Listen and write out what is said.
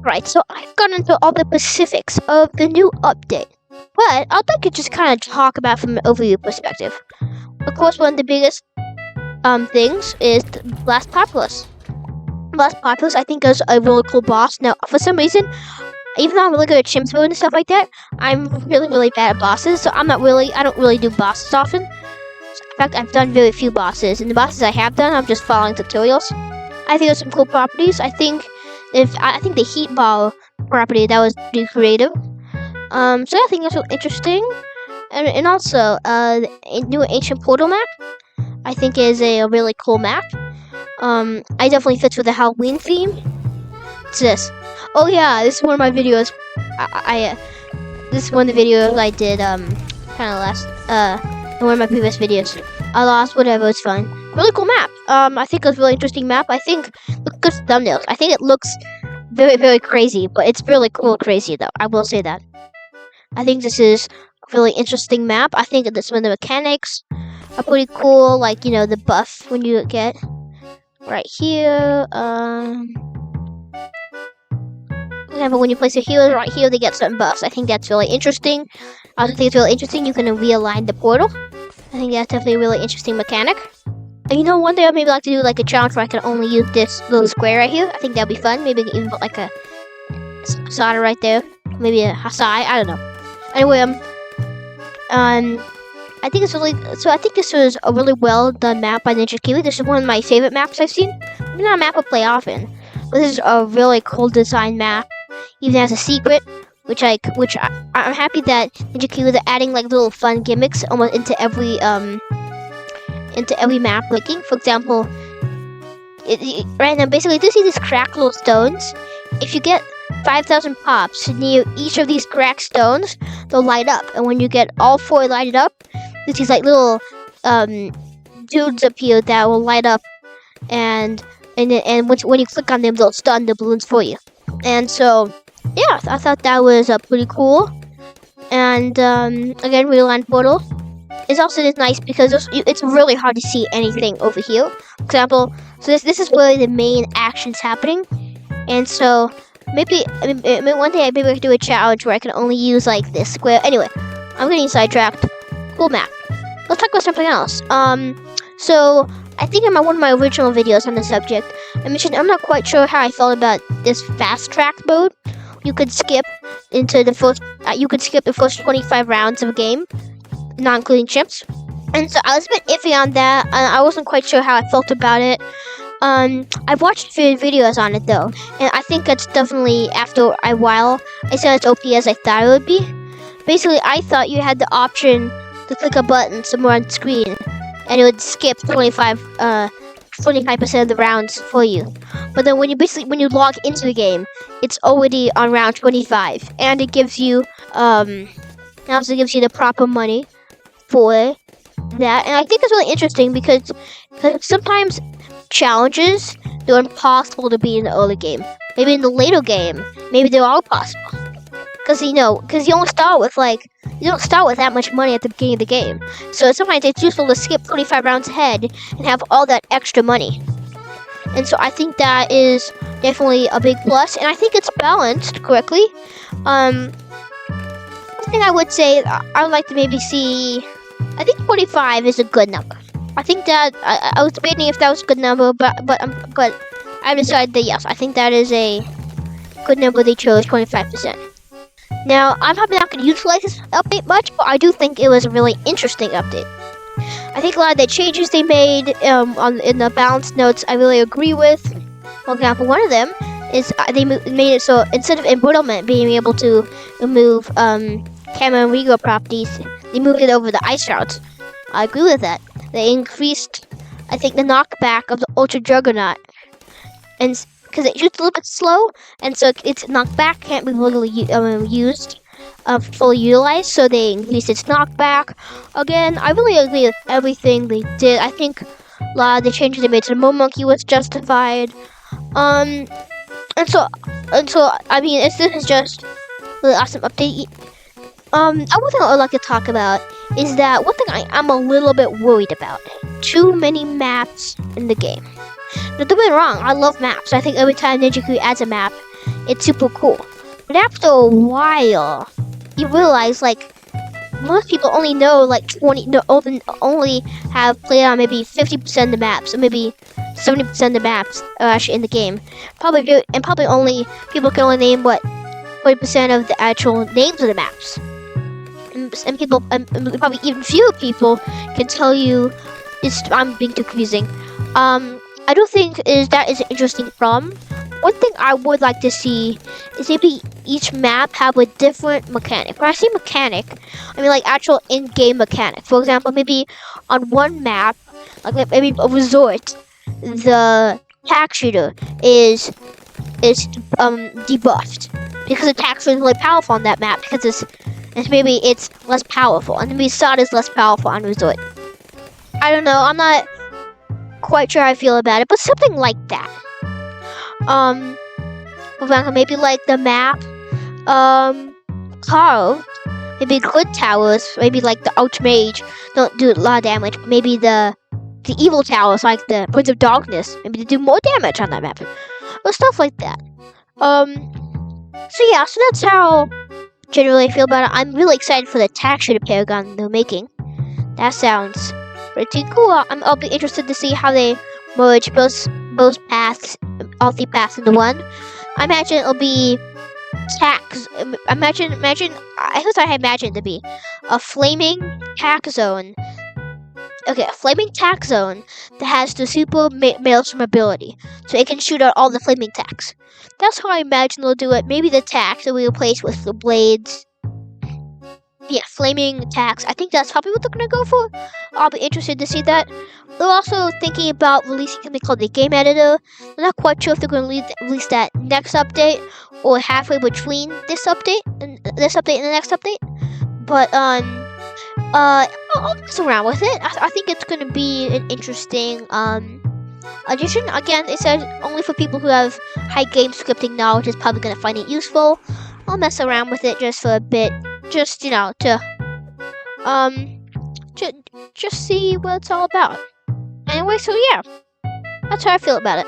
Right, so I've gone into all the specifics of the new update, but I'd like to just kind of talk about from an overview perspective. Of course, one of the biggest things is the Blast Populous. Blast Populous, I think, is a really cool boss. Now, for some reason, even though I'm really good at chimps mode and stuff like that, I'm really bad at bosses, so I don't really do bosses often. In fact, I've done very few bosses, and the bosses I have done, I'm just following tutorials. I think there's some cool properties. I think the heat ball property, that was pretty creative. So I think that's really interesting. And also, the new ancient portal map, I think is a really cool map. I definitely fits with the Halloween theme. What's this? Oh yeah, this is one of my videos. This is one of the videos I did kind of last in one of my previous videos. I lost, whatever, it's fine. Really cool map. I think it's a really interesting map. I think look good thumbnails. I think it looks very crazy, but it's really cool crazy though. I will say that. I think this is a really interesting map. I think that some of the mechanics are pretty cool, like the buff when you get right here. For example, when you place your healers right here, they get certain buffs. I think that's really interesting. I also think it's really interesting you can realign the portal. I think that's definitely a really interesting mechanic. And one day I'd maybe like to do like a challenge where I can only use this little square right here. I think that'd be fun. Maybe even put like a Sada right there. Maybe a Hasai. I don't know. Anyway, I think it's really I think this was a really well done map by Ninja Kiwi. This is one of my favorite maps I've seen. Maybe not a map I play often, but this is a really cool design map. Even has a secret, which I'm happy that Ninja Kiwi are adding like little fun gimmicks almost into every map linking. For example, right now basically you see these cracked little stones. If you get 5,000 pops near each of these cracked stones, they'll light up, and when you get all 4 lighted up, there's these like little dudes up here that will light up, and when you click on them, they'll stun the balloons for you. And so, yeah, I thought that was pretty cool. And again, realigned portal is also nice because it's really hard to see anything over here. For example, so this is where the main action's happening, and so maybe one day I could do a challenge where I can only use like this square. Anyway, I'm getting sidetracked. Cool map. Let's talk about something else. So I think in one of my original videos on the subject, I mentioned I'm not quite sure how I felt about this fast track mode. You could skip into the first. You could skip the first 25 rounds of a game, not including chips. And so I was a bit iffy on that. I wasn't quite sure how I felt about it. I've watched a few videos on it though, and I think it's definitely, after a while, it's not as OP as I thought it would be. Basically, I thought you had the option to click a button somewhere on screen, and it would skip 25% of the rounds for you. But then when you log into the game, it's already on round 25, and it gives you the proper money for that. And I think it's really interesting because sometimes challenges, they're impossible to beat in the early game. Maybe in the later game, maybe they're all possible. Because you don't start with that much money at the beginning of the game. So sometimes it's useful to skip 25 rounds ahead and have all that extra money. And so I think that is definitely a big plus, and I think it's balanced correctly. One thing I would say, I would like to maybe see, I think 45 is a good number. I think that I was debating if that was a good number, but I decided that yes, I think that is a good number. They chose 25%. Now, I'm probably not going to utilize this update much, but I do think it was a really interesting update. I think a lot of the changes they made in the balance notes I really agree with. For example, one of them is they made it so instead of embrittlement being able to remove camera and regal properties, they moved it over the ice shards. I agree with that. They increased, I think, the knockback of the Ultra Juggernaut, and because it shoots a little bit slow, and so its knockback can't be fully utilized, so they increased its knockback. Again, I really agree with everything they did. I think a lot of the changes they made to the Mo Monkey was justified. And so I mean, this is just a really awesome update. One thing I would like to talk about is that one thing I'm a little bit worried about. Too many maps in the game. Now, don't get me wrong, I love maps. I think every time Ninja Kiwi adds a map, it's super cool. But after a while, you realize like most people only know like 20, no, only have played on maybe 50% of the maps, or maybe 70% of the maps are actually in the game. Probably only people can only name what 40% of the actual names of the maps. And people, and probably even fewer people can tell you. I'm being too confusing. I don't think that is an interesting problem. One thing I would like to see is maybe each map have a different mechanic. When I say mechanic, I mean like actual in-game mechanic. For example, maybe on one map, like maybe a resort, the tax shooter is debuffed because the tax shooter is really powerful on that map because maybe it's less powerful, and maybe Sod is less powerful on resort. I don't know. I'm not quite sure how I feel about it, but something like that. For example, maybe like the map, carved. Maybe good towers. Maybe like the Archmage don't do a lot of damage. But maybe the evil towers, like the Prince of Darkness, maybe they do more damage on that map, or stuff like that. So yeah, so that's how generally I feel about it. I'm really excited for the tax shooter Paragon they're making. That sounds pretty cool. I'll be interested to see how they merge both paths, all three paths into one. I imagine it'll be tax. Imagine. Here's what I imagine it to be: a flaming tax zone. Okay, a flaming tax zone that has the super maelstrom ability, so it can shoot out all the flaming tax. That's how I imagine they'll do it. Maybe the tax will be replaced with the blades. Yeah, flaming tax. I think that's probably what they're gonna go for. I'll be interested to see that. They're also thinking about releasing something called the game editor. I'm not quite sure if they're gonna release that next update or halfway between this update and the next update. But I'll mess around with it. I think it's gonna be an interesting addition. Again, it says only for people who have high game scripting knowledge is probably gonna find it useful. I'll mess around with it just for a bit, just to just see what it's all about. Anyway, so yeah, that's how I feel about it.